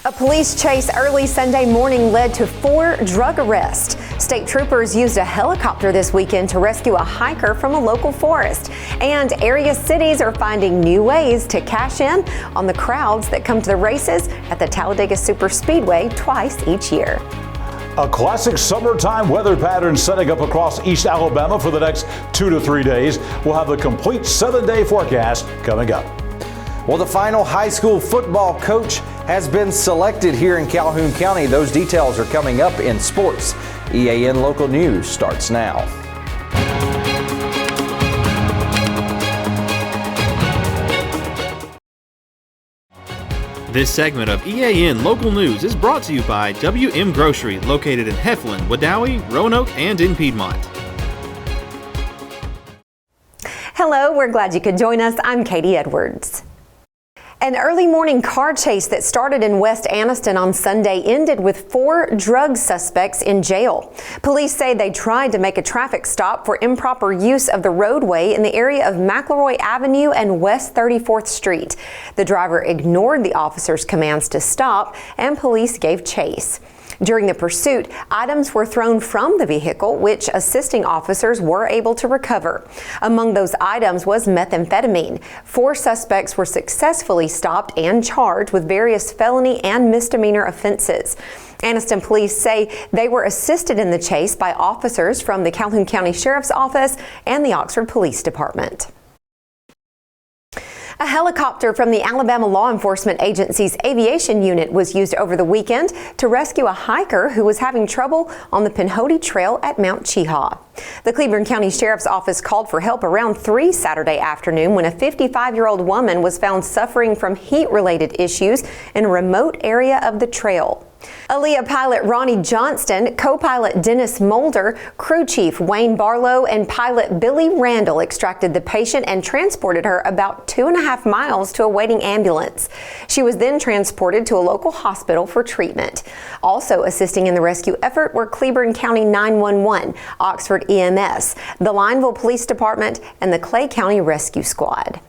A police chase early Sunday morning led to 4 drug arrests. State troopers used a helicopter this weekend to rescue a hiker from a local forest. And area cities are finding new ways to cash in on the crowds that come to the races at the Talladega Superspeedway twice each year. A classic summertime weather pattern setting up across East Alabama for the next 2 to 3 days. We'll have the complete 7-day forecast coming up. Well, the final high school football coach has been selected here in Calhoun County. Those details are coming up in sports. EAN Local News starts now. This segment of EAN Local News is brought to you by WM Grocery, located in Heflin, Wadowee, Roanoke, and in Piedmont. Hello, we're glad you could join us. I'm Katie Edwards. An early morning car chase that started in West Anniston on Sunday ended with 4 drug suspects in jail. Police say they tried to make a traffic stop for improper use of the roadway in the area of McElroy Avenue and West 34th Street. The driver ignored the officer's commands to stop, and police gave chase. During the pursuit, items were thrown from the vehicle, which assisting officers were able to recover. Among those items was methamphetamine. 4 suspects were successfully stopped and charged with various felony and misdemeanor offenses. Anniston police say they were assisted in the chase by officers from the Calhoun County Sheriff's Office and the Oxford Police Department. A helicopter from the Alabama Law Enforcement Agency's aviation unit was used over the weekend to rescue a hiker who was having trouble on the Pinhoti Trail at Mount Cheaha. The Cleburne County Sheriff's Office called for help around 3 Saturday afternoon when a 55-year-old woman was found suffering from heat-related issues in a remote area of the trail. ALEA pilot Ronnie Johnston, co-pilot Dennis Mulder, crew chief Wayne Barlow, and pilot Billy Randall extracted the patient and transported her about 2.5 miles to a waiting ambulance. She was then transported to a local hospital for treatment. Also assisting in the rescue effort were Cleburne County 911, Oxford EMS, the Lineville Police Department, and the Clay County Rescue Squad.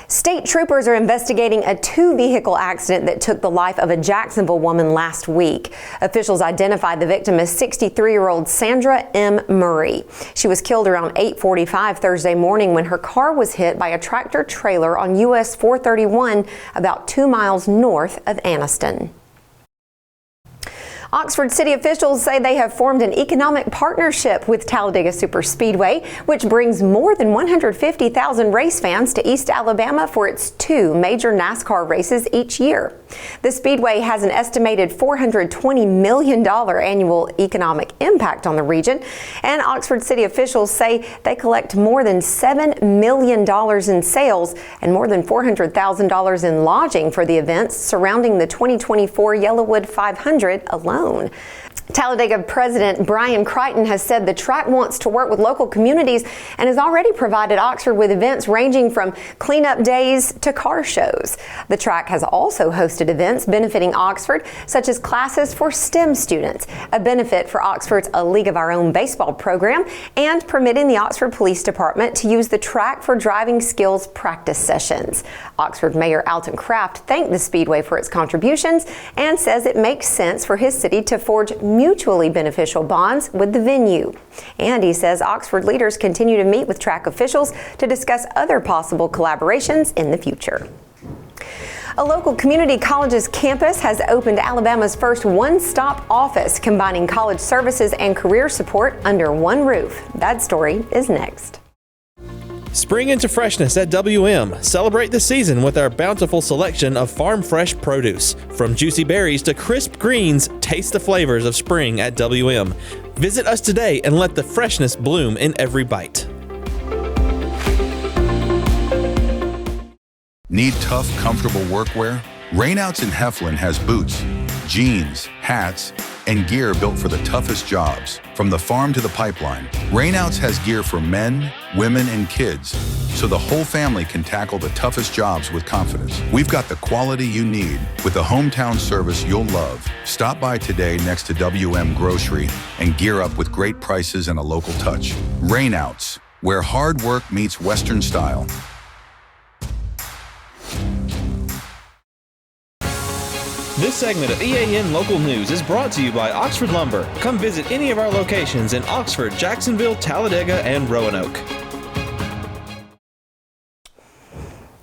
State troopers are investigating a 2-vehicle accident that took the life of a Jacksonville woman last week. Officials identified the victim as 63-year-old Sandra M. Murray. She was killed around 8:45 Thursday morning when her car was hit by a tractor trailer on US 431 about 2 miles north of Anniston. Oxford City officials say they have formed an economic partnership with Talladega Superspeedway, which brings more than 150,000 race fans to East Alabama for its 2 major NASCAR races each year. The Speedway has an estimated $420 million annual economic impact on the region, and Oxford City officials say they collect more than $7 million in sales and more than $400,000 in lodging for the events surrounding the 2024 Yellowwood 500 alone. Talladega President Brian Crichton has said the track wants to work with local communities and has already provided Oxford with events ranging from cleanup days to car shows. The track has also hosted events benefiting Oxford, such as classes for STEM students, a benefit for Oxford's A League of Our Own baseball program, and permitting the Oxford Police Department to use the track for driving skills practice sessions. Oxford Mayor Alton Kraft thanked the Speedway for its contributions and says it makes sense for his city to forge mutually beneficial bonds with the venue. And he says Oxford leaders continue to meet with track officials to discuss other possible collaborations in the future. A local community college's campus has opened Alabama's first one-stop office, combining college services and career support under one roof. That story is next. Spring into freshness at WM. Celebrate the season with our bountiful selection of farm fresh produce. From juicy berries to crisp greens, taste the flavors of spring at WM. Visit us today and let the freshness bloom in every bite. Need tough, comfortable workwear? Rainouts in Heflin has boots, jeans, hats, and gear built for the toughest jobs. From the farm to the pipeline, Rainouts has gear for men, women, and kids, so the whole family can tackle the toughest jobs with confidence. We've got the quality you need with the hometown service you'll love. Stop by today next to WM Grocery and gear up with great prices and a local touch. Rainouts, where hard work meets Western style. This segment of EAN Local News is brought to you by Oxford Lumber. Come visit any of our locations in Oxford, Jacksonville, Talladega, and Roanoke.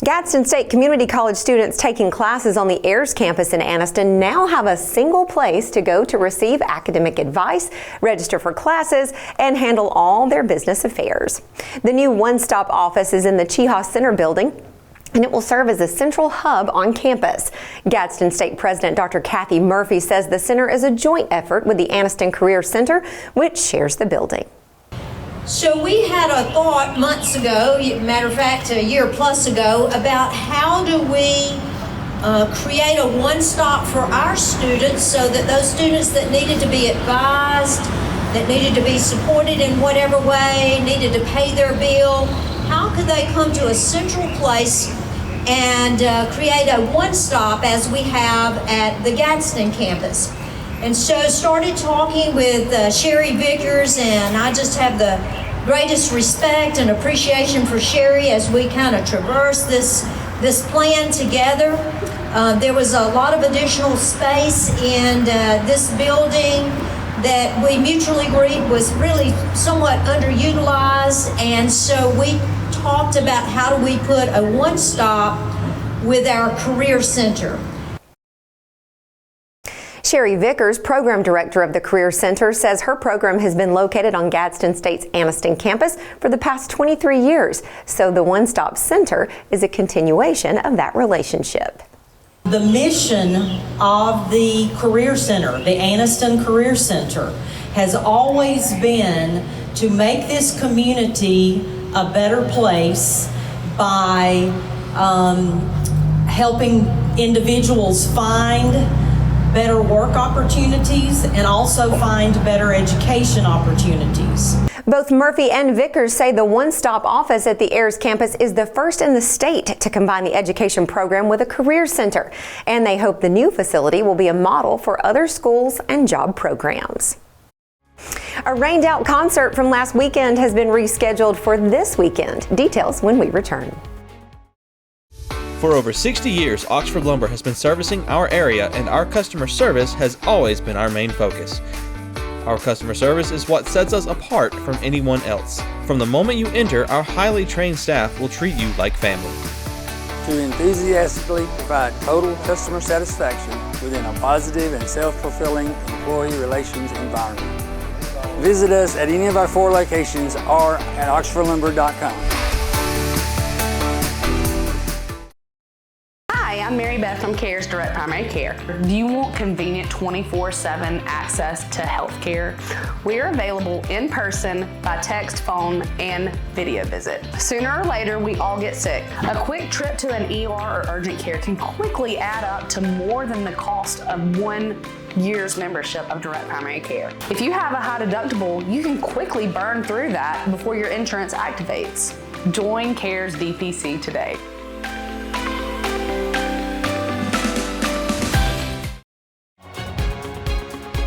Gadsden State Community College students taking classes on the Ayers campus in Anniston now have a single place to go to receive academic advice, register for classes, and handle all their business affairs. The new one-stop office is in the Chehaw Center building, and it will serve as a central hub on campus. Gadsden State President Dr. Kathy Murphy says the center is a joint effort with the Anniston Career Center, which shares the building. So we had a thought months ago, matter of fact, a year plus ago, about how do we create a one-stop for our students so that those students that needed to be advised, that needed to be supported in whatever way, needed to pay their bill, how could they come to a central place and create a one-stop as we have at the Gadsden campus. And so started talking with Sherry Vickers, and I just have the greatest respect and appreciation for Sherry as we kind of traverse this plan together. There was a lot of additional space in this building that we mutually agreed was really somewhat underutilized, and so we talked about how do we put a one-stop with our career center. Sherry Vickers, program director of the Career Center, says her program has been located on Gadsden State's Anniston campus for the past 23 years. So the One-Stop Center is a continuation of that relationship. The mission of the Career Center, the Anniston Career Center, has always been to make this community a better place by helping individuals find better work opportunities and also find better education opportunities. Both Murphy and Vickers say the one-stop office at the Ayers campus is the first in the state to combine the education program with a career center, and they hope the new facility will be a model for other schools and job programs. A rained-out concert from last weekend has been rescheduled for this weekend. Details when we return. For over 60 years, Oxford Lumber has been servicing our area, and our customer service has always been our main focus. Our customer service is what sets us apart from anyone else. From the moment you enter, our highly trained staff will treat you like family. To enthusiastically provide total customer satisfaction within a positive and self-fulfilling employee relations environment. Visit us at any of our 4 locations or at oxfordlumber.com. I'm Mary Beth from CARES Direct Primary Care. Do you want convenient 24/7 access to health care? We are available in person, by text, phone, and video visit. Sooner or later, we all get sick. A quick trip to an ER or urgent care can quickly add up to more than the cost of 1 year's membership of Direct Primary Care. If you have a high deductible, you can quickly burn through that before your insurance activates. Join CARES DPC today.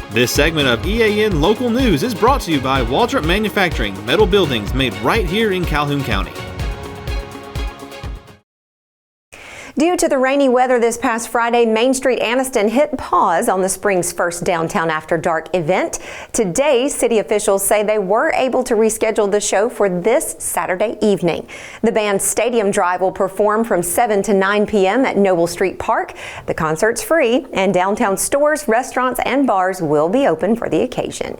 This segment of EAN Local News is brought to you by Waldrop Manufacturing, metal buildings made right here in Calhoun County. Due to the rainy weather this past Friday, Main Street Anniston hit pause on the spring's first Downtown After Dark event. Today, city officials say they were able to reschedule the show for this Saturday evening. The band's Stadium Drive will perform from 7 to 9 p.m. at Noble Street Park. The concert's free, and downtown stores, restaurants, and bars will be open for the occasion.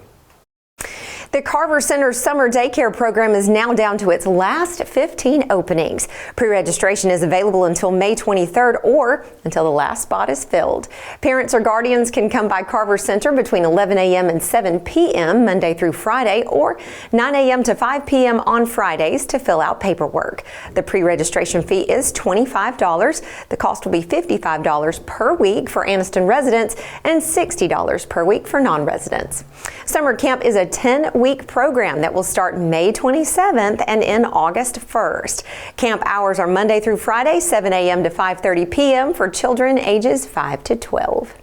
The Carver Center's summer daycare program is now down to its last 15 openings. Pre-registration is available until May 23rd or until the last spot is filled. Parents or guardians can come by Carver Center between 11 a.m. and 7 p.m. Monday through Friday, or 9 a.m. to 5 p.m. on Fridays to fill out paperwork. The pre-registration fee is $25. The cost will be $55 per week for Anniston residents and $60 per week for non-residents. Summer camp is a 10-week program that will start May 27th and end August 1st. Camp hours are Monday through Friday, 7 a.m. to 5:30 p.m. for children ages 5 to 12.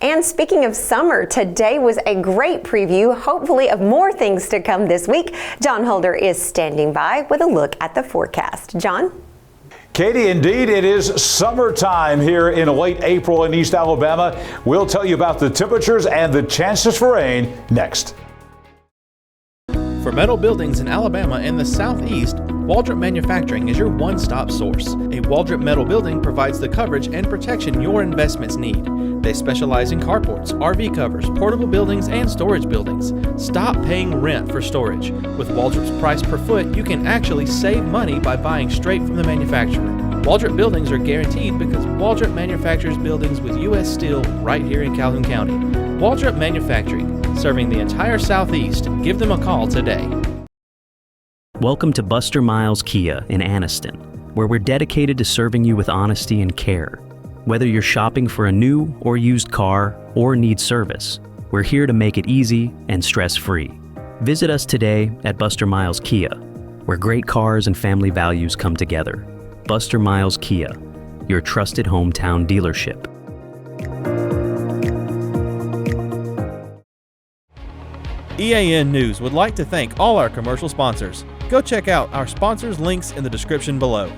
And speaking of summer, today was a great preview, hopefully of more things to come this week. Jon Holder is standing by with a look at the forecast. Jon? Katie, indeed, it is summertime here in late April in East Alabama. We'll tell you about the temperatures and the chances for rain next. For metal buildings in Alabama and the Southeast, Waldrop Manufacturing is your one-stop source. A Waldrop metal building provides the coverage and protection your investments need. They specialize in carports, RV covers, portable buildings, and storage buildings. Stop paying rent for storage. With Waldrop's price per foot, you can actually save money by buying straight from the manufacturer. Waldrop buildings are guaranteed because Waldrop manufactures buildings with U.S. steel right here in Calhoun County. Waldrop Manufacturing, serving the entire Southeast. Give them a call today. Welcome to Buster Miles Kia in Anniston, where we're dedicated to serving you with honesty and care. Whether you're shopping for a new or used car or need service, we're here to make it easy and stress-free. Visit us today at Buster Miles Kia, where great cars and family values come together. Buster Miles Kia, your trusted hometown dealership. EAN News would like to thank all our commercial sponsors. Go check out our sponsors' links in the description below.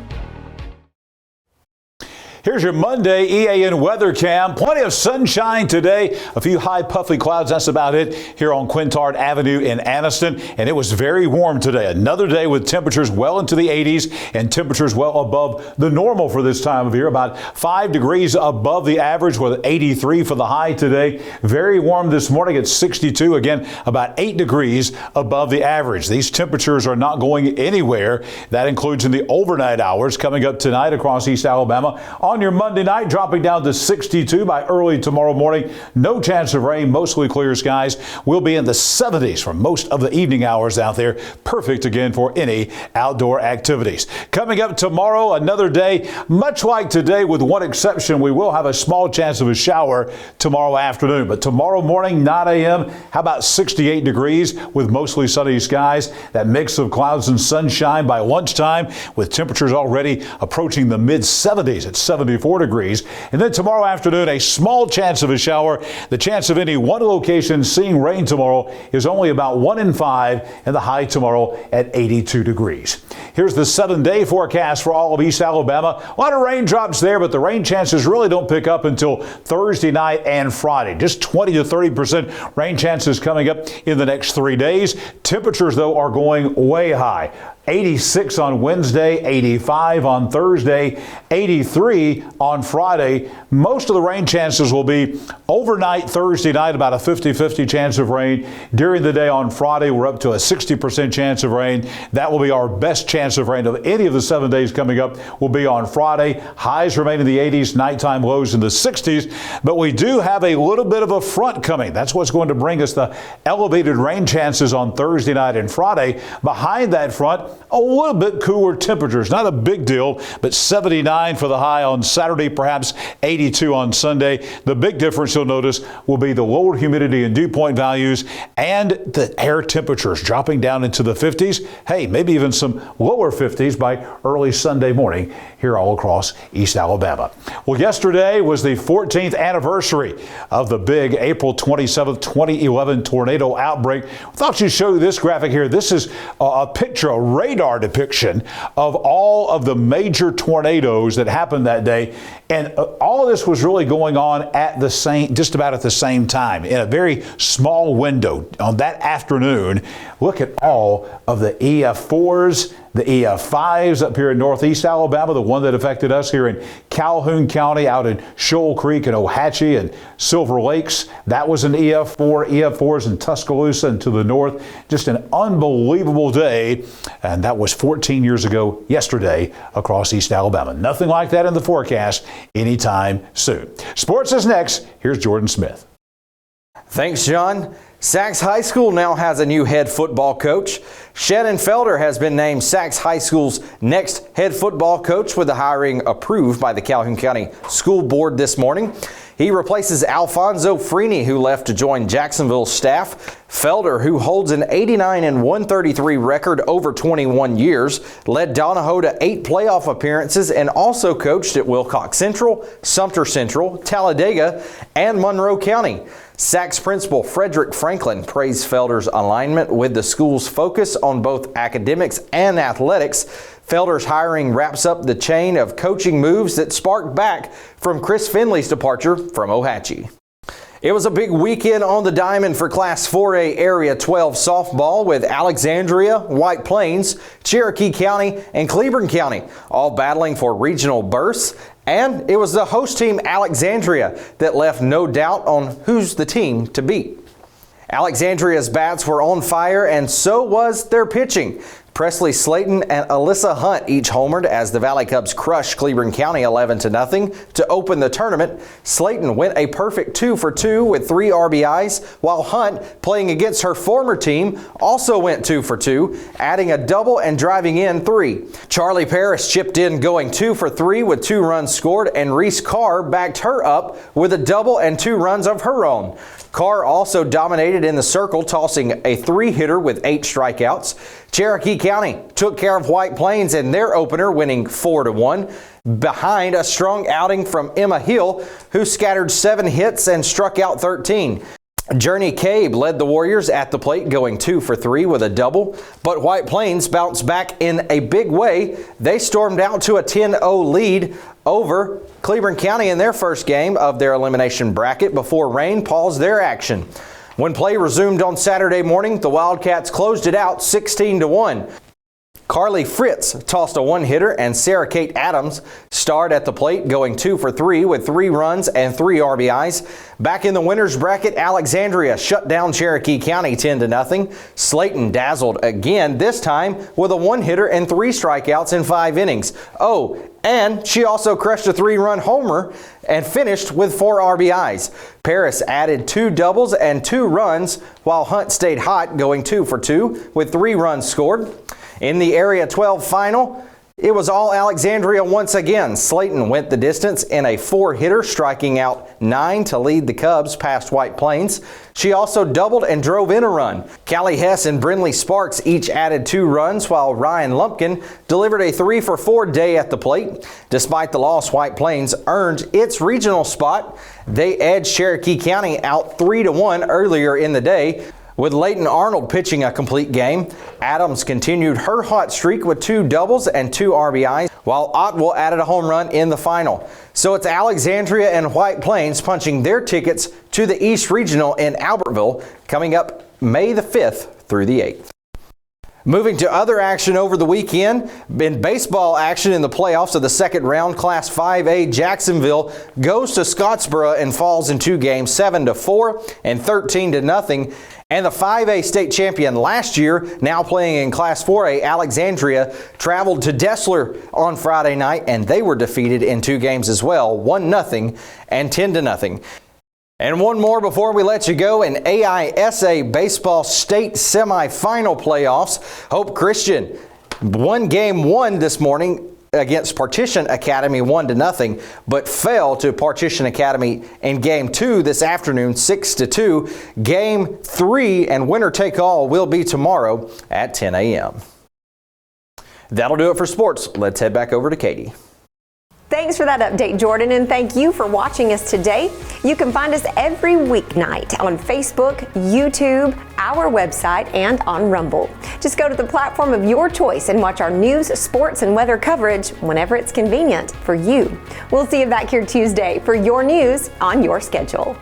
Here's your Monday EAN weather cam. Plenty of sunshine today. A few high puffy clouds. That's about it here on Quintard Avenue in Anniston. And it was very warm today. Another day with temperatures well into the 80s and temperatures well above the normal for this time of year. About 5 degrees above the average with 83 for the high today. Very warm this morning at 62. Again, about 8 degrees above the average. These temperatures are not going anywhere. That includes in the overnight hours coming up tonight across East Alabama. On your Monday night, dropping down to 62 by early tomorrow morning. No chance of rain, mostly clear skies. We'll be in the 70s for most of the evening hours out there. Perfect again for any outdoor activities. Coming up tomorrow, another day, much like today with one exception. We will have a small chance of a shower tomorrow afternoon. But tomorrow morning, 9 a.m., how about 68 degrees with mostly sunny skies? That mix of clouds and sunshine by lunchtime with temperatures already approaching the mid-70s at 74 degrees. And then tomorrow afternoon, a small chance of a shower. The chance of any one location seeing rain tomorrow is only about 1 in 5, and the high tomorrow at 82 degrees. Here's the 7-day forecast for all of East Alabama. A lot of raindrops there, but the rain chances really don't pick up until Thursday night and Friday. Just 20 to 30% rain chances coming up in the next 3 days. Temperatures, though, are going way high. 86 on Wednesday, 85 on Thursday, 83 on Friday. Most of the rain chances will be overnight Thursday night, about a 50-50 chance of rain. During the day on Friday, we're up to a 60% chance of rain. That will be our best chance of rain of any of the 7 days coming up will be on Friday. Highs remain in the 80s, nighttime lows in the 60s. But we do have a little bit of a front coming. That's what's going to bring us the elevated rain chances on Thursday night and Friday. Behind that front, a little bit cooler temperatures. Not a big deal, but 79 for the high on Saturday, perhaps 82 on Sunday. The big difference you'll notice will be the lower humidity and dew point values and the air temperatures dropping down into the 50s. Hey, maybe even some lower 50s by early Sunday morning here all across East Alabama. Well, yesterday was the 14th anniversary of the big April 27th, 2011 tornado outbreak. I thought you'd show you this graphic here. This is a picture, a radar depiction of all of the major tornadoes that happened that day. And all of this was really going on at the same, just about at the same time in a very small window on that afternoon. Look at all of the EF4s, the EF5s up here in northeast Alabama, the one that affected us here in Calhoun County, out in Shoal Creek and Ohatchee and Silver Lakes. That was an EF4, EF4s in Tuscaloosa and to the north. Just an unbelievable day. And that was 14 years ago yesterday across East Alabama. Nothing like that in the forecast anytime soon. Sports is next. Here's Jordan Smith. Thanks, John. Sachs High School now has a new head football coach. Shannon Felder has been named Sachs High School's next head football coach with the hiring approved by the Calhoun County School Board this morning. He replaces Alfonso Freeney, who left to join Jacksonville's staff. Felder, who holds an 89-133 record over 21 years, led Donahoe to 8 playoff appearances and also coached at Wilcox Central, Sumter Central, Talladega, and Monroe County. Sachs principal Frederick Franklin praised Felder's alignment with the school's focus on both academics and athletics. Felder's hiring wraps up the chain of coaching moves that sparked back from Chris Finley's departure from Ohatchee. It was a big weekend on the diamond for Class 4A Area 12 softball with Alexandria, White Plains, Cherokee County, and Cleburne County all battling for regional berths. And it was the host team Alexandria that left no doubt on who's the team to beat. Alexandria's bats were on fire, and so was their pitching. Presley Slayton and Alyssa Hunt each homered as the Valley Cubs crushed Cleburne County 11-0 to open the tournament. Slayton went a perfect 2 for 2 with 3 RBIs, while Hunt, playing against her former team, also went 2 for 2, adding a double and driving in 3. Charlie Paris chipped in going 2 for 3 with 2 runs scored, and Reese Carr backed her up with a double and 2 runs of her own. Carr also dominated in the circle, tossing a 3-hitter with 8 strikeouts. Cherokee County took care of White Plains in their opener, winning 4-1, behind a strong outing from Emma Hill, who scattered 7 hits and struck out 13. Journey Cabe led the Warriors at the plate, going 2 for 3 with a double, but White Plains bounced back in a big way. They stormed out to a 10-0 lead over Cleburne County in their first game of their elimination bracket before rain paused their action. When play resumed on Saturday morning, the Wildcats closed it out 16-1. Carly Fritz tossed a 1-hitter, and Sarah Kate Adams starred at the plate, going 2 for 3 with 3 runs and 3 RBIs. Back in the winners bracket, Alexandria shut down Cherokee County 10-0. Slayton dazzled again, this time with a 1-hitter and 3 strikeouts in 5 innings. Oh, and she also crushed a 3-run homer and finished with 4 RBIs. Paris added 2 doubles and 2 runs, while Hunt stayed hot, going 2 for 2 with 3 runs scored. In the Area 12 final, it was all Alexandria once again. Slayton went the distance in a 4-hitter, striking out 9 to lead the Cubs past White Plains. She also doubled and drove in a run. Callie Hess and Brinley Sparks each added 2 runs, while Ryan Lumpkin delivered a 3 for 4 day at the plate. Despite the loss, White Plains earned its regional spot. They edged Cherokee County out 3-1 earlier in the day, with Leighton Arnold pitching a complete game. Adams continued her hot streak with 2 doubles and 2 RBIs, while Otwell added a home run in the final. So it's Alexandria and White Plains punching their tickets to the East Regional in Albertville, coming up May the 5th through the 8th. Moving to other action over the weekend, in baseball action in the playoffs of the second round, Class 5A, Jacksonville goes to Scottsboro and falls in 2 games, 7-4 and 13-0. And the 5A state champion last year, now playing in Class 4A, Alexandria, traveled to Dessler on Friday night, and they were defeated in 2 games as well, 1-0 and 10-0. And one more before we let you go. In AISA baseball state semifinal playoffs, Hope Christian won game 1 this morning against Partition Academy 1-0, but fell to Partition Academy in game 2 this afternoon 6-2. Game 3 and winner take all will be tomorrow at 10 a.m. That'll do it for sports. Let's head back over to Katie. Thanks for that update, Jordan, and thank you for watching us today. You can find us every weeknight on Facebook, YouTube, our website, and on Rumble. Just go to the platform of your choice and watch our news, sports, and weather coverage whenever it's convenient for you. We'll see you back here Tuesday for your news on your schedule.